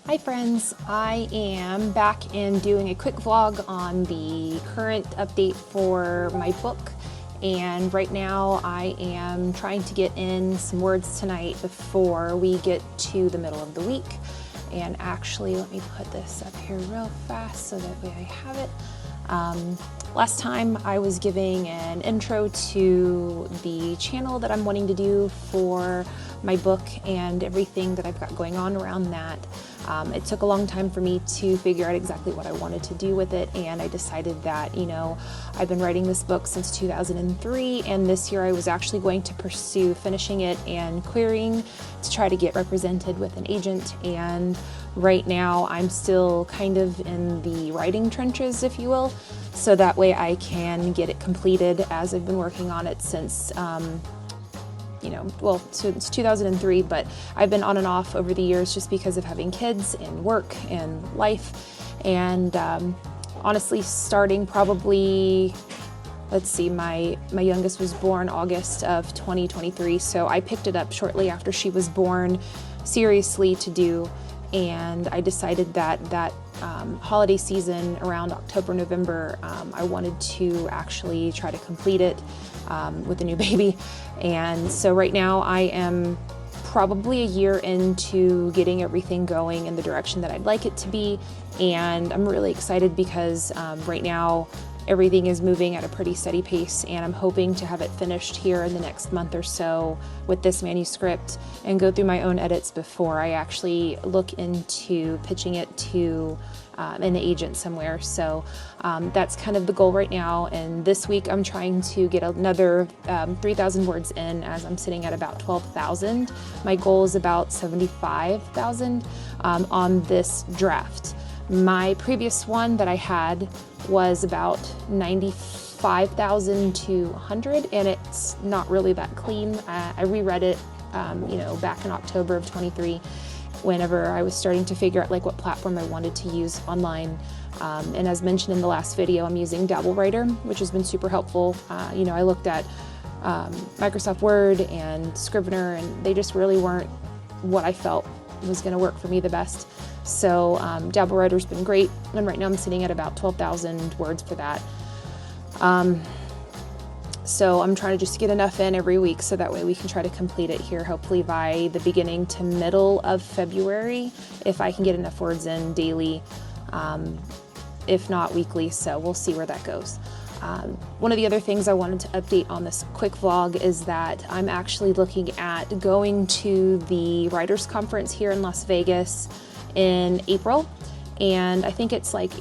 Hi friends, I am back and doing a quick vlog on the current update for my book, and right now I am trying to get in some words tonight before we get to the middle of the week. And actually, let me put this up here real fast so that way I have it. Last time I was giving an intro to the channel that I'm wanting to do for my book and everything that I've got going on around that. It took a long time for me to figure out exactly what I wanted to do with it, and I decided that, you know, I've been writing this book since 2003, and this year I was actually going to pursue finishing it and querying to try to get represented with an agent. And right now I'm still kind of in the writing trenches, if you will, so that way I can get it completed, as I've been working on it since since 2003, but I've been on and off over the years just because of having kids and work and life. And honestly, starting probably, let's see, my youngest was born August of 2023, so I picked it up shortly after she was born seriously to do, and I decided that holiday season around October, November, I wanted to actually try to complete it with a new baby. And so right now I am probably a year into getting everything going in the direction that I'd like it to be, and I'm really excited because right now everything is moving at a pretty steady pace, and I'm hoping to have it finished here in the next month or so with this manuscript and go through my own edits before I actually look into pitching it to an agent somewhere. So that's kind of the goal right now, and this week I'm trying to get another 3,000 words in, as I'm sitting at about 12,000. My goal is about 75,000 on this draft. My previous one that I had was about 95,000 to 100, and it's not really that clean. I reread it, back in October of 23, whenever I was starting to figure out like what platform I wanted to use online. And as mentioned in the last video, I'm using Dabble Writer, which has been super helpful. I looked at Microsoft Word and Scrivener, and they just really weren't what I felt was going to work for me the best. So Dabble Writer's been great, and right now I'm sitting at about 12,000 words for that. So I'm trying to just get enough in every week so that way we can try to complete it here, hopefully by the beginning to middle of February, if I can get enough words in daily, if not weekly, so we'll see where that goes. One of the other things I wanted to update on this quick vlog is that I'm actually looking at going to the writers conference here in Las Vegas in April, and I think it's like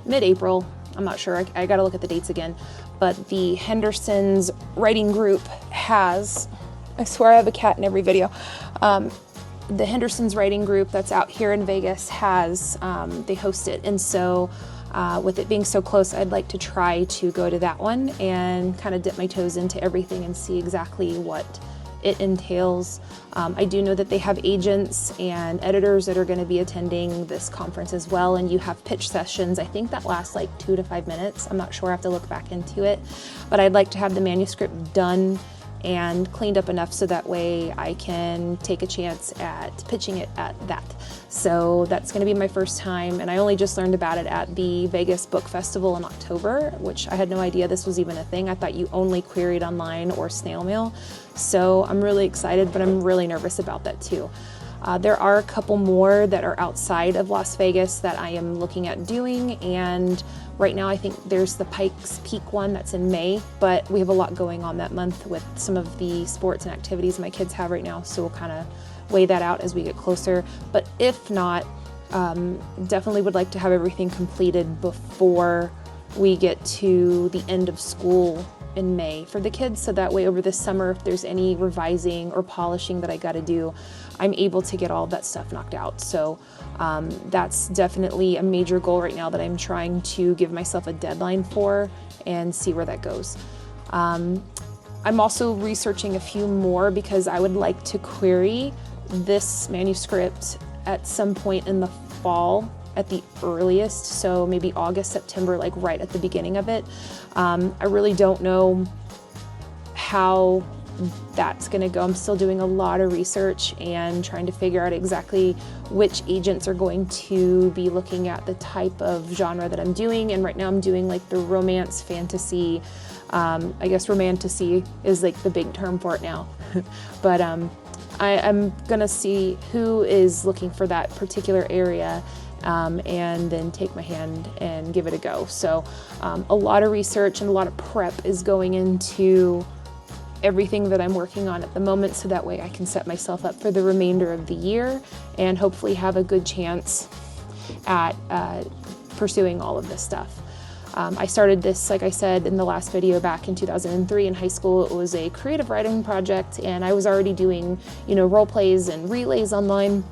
mid-April, I'm not sure, I gotta look at the dates again, but the Henderson's writing group has, I swear I have a cat in every video, the Henderson's writing group that's out here in Vegas has, they host it, and so with it being so close, I'd like to try to go to that one and kind of dip my toes into everything and see exactly what it entails. I do know that they have agents and editors that are going to be attending this conference as well, and you have pitch sessions. I think that lasts like 2 to 5 minutes. I'm not sure, I have to look back into it, but I'd like to have the manuscript done and cleaned up enough so that way I can take a chance at pitching it at that. So that's going to be my first time, and I only just learned about it at the Vegas Book Festival in October, which I had no idea this was even a thing. I thought you only queried online or snail mail. So I'm really excited, but I'm really nervous about that too. There are a couple more that are outside of Las Vegas that I am looking at doing, and right now I think there's the Pikes Peak one that's in May, but we have a lot going on that month with some of the sports and activities my kids have right now, so we'll kind of weigh that out as we get closer. But if not, definitely would like to have everything completed before we get to the end of school in May for the kids, so that way over the summer, if there's any revising or polishing that I got to do, I'm able to get all of that stuff knocked out. So that's definitely a major goal right now that I'm trying to give myself a deadline for and see where that goes. I'm also researching a few more because I would like to query this manuscript at some point in the fall at the earliest, so maybe August, September, like right at the beginning of it. I really don't know how that's going to go. I'm still doing a lot of research and trying to figure out exactly which agents are going to be looking at the type of genre that I'm doing. And right now I'm doing like the romance fantasy. I guess romantasy is like the big term for it now. But I'm gonna see who is looking for that particular area, and then take my hand and give it a go. So a lot of research and a lot of prep is going into everything that I'm working on at the moment, so that way I can set myself up for the remainder of the year and hopefully have a good chance at pursuing all of this stuff. I started this, like I said in the last video, back in 2003 in high school. It was a creative writing project, and I was already doing, role plays and relays online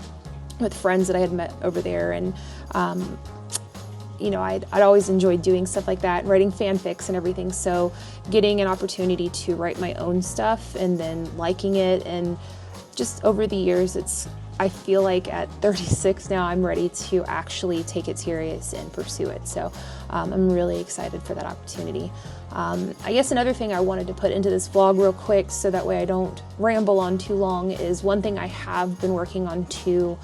with friends that I had met over there. And, I'd always enjoyed doing stuff like that, writing fanfics and everything. So getting an opportunity to write my own stuff and then liking it, and just over the years, I feel like at 36 now, I'm ready to actually take it serious and pursue it. So I'm really excited for that opportunity. I guess another thing I wanted to put into this vlog real quick, so that way I don't ramble on too long, is one thing I have been working on too,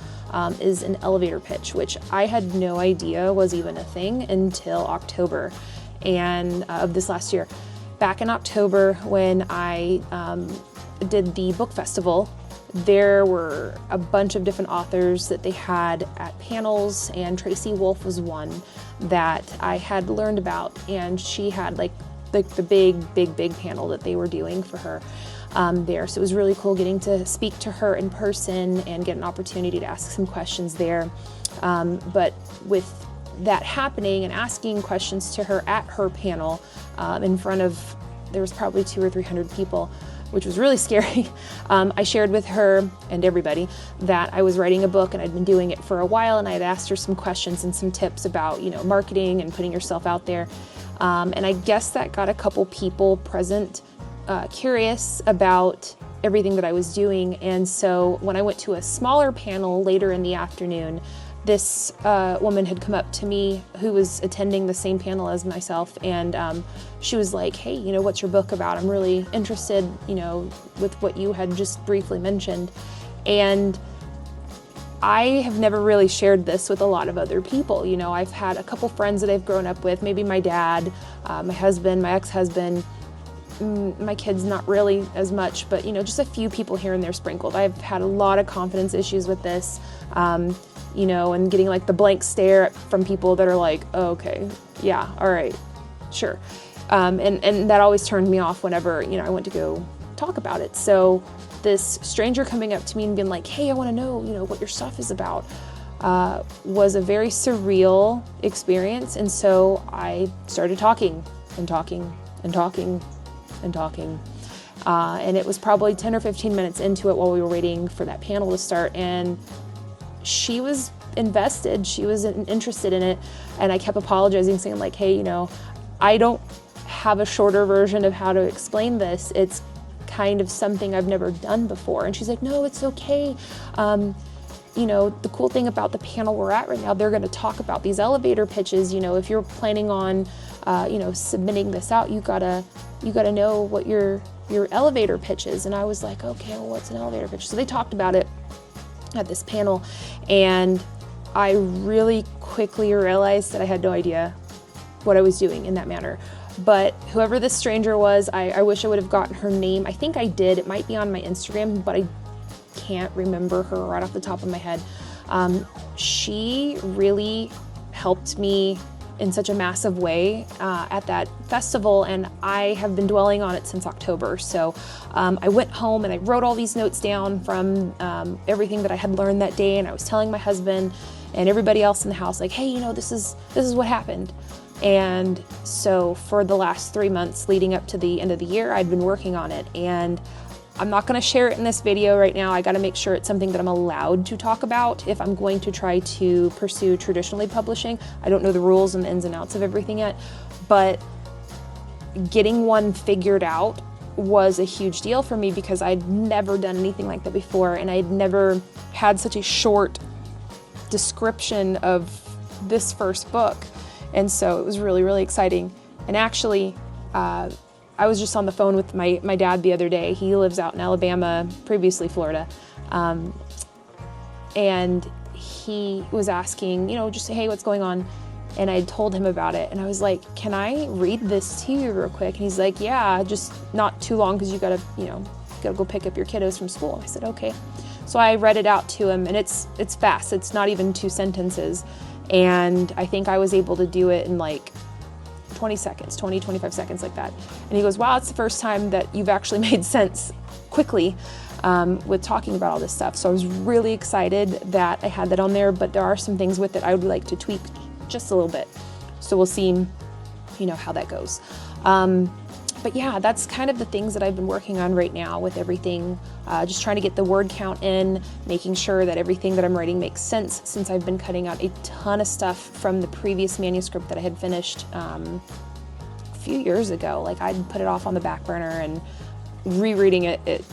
is an elevator pitch, which I had no idea was even a thing until October of this last year. Back in October, when I did the book festival, there were a bunch of different authors that they had at panels, and Tracy Wolf was one that I had learned about, and she had like the big panel that they were doing for her there. So it was really cool getting to speak to her in person and get an opportunity to ask some questions there. But with that happening and asking questions to her at her panel in front of, there was probably 200 or 300 people, which was really scary. I shared with her and everybody that I was writing a book and I'd been doing it for a while, and I had asked her some questions and some tips about, marketing and putting yourself out there. And I guess that got a couple people present curious about everything that I was doing. And so when I went to a smaller panel later in the afternoon, this woman had come up to me who was attending the same panel as myself, and she was like, hey, what's your book about? I'm really interested, with what you had just briefly mentioned. And I have never really shared this with a lot of other people. I've had a couple friends that I've grown up with, maybe my dad, my husband, my ex-husband, my kids not really as much, but just a few people here and there sprinkled. I've had a lot of confidence issues with this. And getting like the blank stare from people that are like, oh, okay, yeah, all right, sure. And that always turned me off whenever, I went to go talk about it. So this stranger coming up to me and being like, hey, I want to know, what your stuff is about, was a very surreal experience. And so I started talking and talking and talking and talking. And it was probably 10 or 15 minutes into it while we were waiting for that panel to start. And she was invested, she was interested in it, and I kept apologizing, saying like, hey, I don't have a shorter version of how to explain this. It's kind of something I've never done before. And she's like, no, it's okay. The cool thing about the panel we're at right now, they're going to talk about these elevator pitches. If you're planning on, submitting this out, you gotta know what your elevator pitch is. And I was like, okay, well, what's an elevator pitch? So they talked about it at this panel, and I really quickly realized that I had no idea what I was doing in that manner. But whoever this stranger was, I wish I would have gotten her name. I think I did. It might be on my Instagram, but I can't remember her right off the top of my head. She really helped me in such a massive way at that festival, and I have been dwelling on it since October. So I went home and I wrote all these notes down from everything that I had learned that day, and I was telling my husband and everybody else in the house, like, hey, this is what happened. And so for the last 3 months leading up to the end of the year, I'd been working on it, and I'm not going to share it in this video right now. I got to make sure it's something that I'm allowed to talk about if I'm going to try to pursue traditionally publishing. I don't know the rules and the ins and outs of everything yet, but getting one figured out was a huge deal for me because I'd never done anything like that before, and I'd never had such a short description of this first book. And so it was really, really exciting. And actually, I was just on the phone with my dad the other day. He lives out in Alabama, previously Florida. And he was asking, just, hey, what's going on? And I told him about it. And I was like, can I read this to you real quick? And he's like, yeah, just not too long because you gotta go pick up your kiddos from school. And I said, okay. So I read it out to him, and it's fast. It's not even 2 sentences. And I think I was able to do it in like 25 seconds like that. And he goes, wow, it's the first time that you've actually made sense quickly with talking about all this stuff. So I was really excited that I had that on there, but there are some things with it I would like to tweak just a little bit. So we'll see, how that goes. But yeah, that's kind of the things that I've been working on right now with everything. Just trying to get the word count in, making sure that everything that I'm writing makes sense, since I've been cutting out a ton of stuff from the previous manuscript that I had finished a few years ago. Like, I'd put it off on the back burner, and rereading it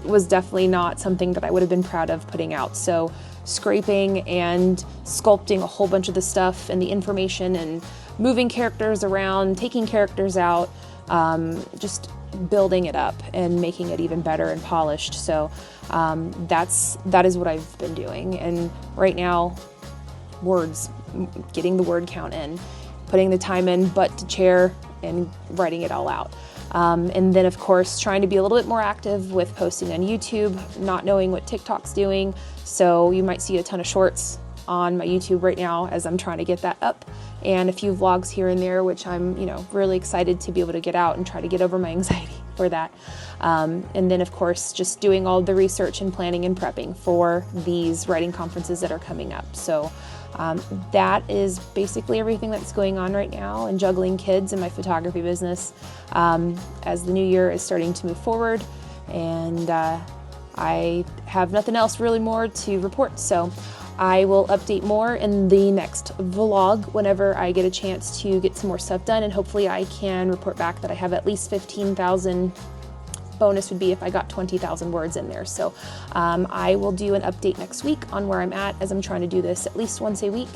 was definitely not something that I would have been proud of putting out. So scraping and sculpting a whole bunch of the stuff and the information and moving characters around, taking characters out, just building it up and making it even better and polished. So that is what I've been doing. And right now, words, getting the word count in, putting the time in, butt to chair, and writing it all out. And then, of course, trying to be a little bit more active with posting on YouTube, not knowing what TikTok's doing. So you might see a ton of shorts on my YouTube right now as I'm trying to get that up, and a few vlogs here and there, which I'm, really excited to be able to get out and try to get over my anxiety for that. And then, of course, just doing all the research and planning and prepping for these writing conferences that are coming up. So that is basically everything that's going on right now, and juggling kids and my photography business as the new year is starting to move forward. And I have nothing else really more to report. So I will update more in the next vlog whenever I get a chance to get some more stuff done, and hopefully I can report back that I have at least 15,000. Bonus would be if I got 20,000 words in there. So I will do an update next week on where I'm at, as I'm trying to do this at least once a week.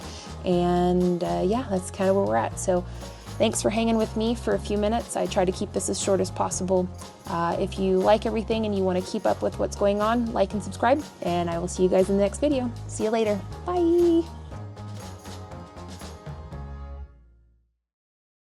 And yeah, that's kind of where we're at. So thanks for hanging with me for a few minutes. I try to keep this as short as possible. If you like everything and you want to keep up with what's going on, like and subscribe, and I will see you guys in the next video. See you later. Bye.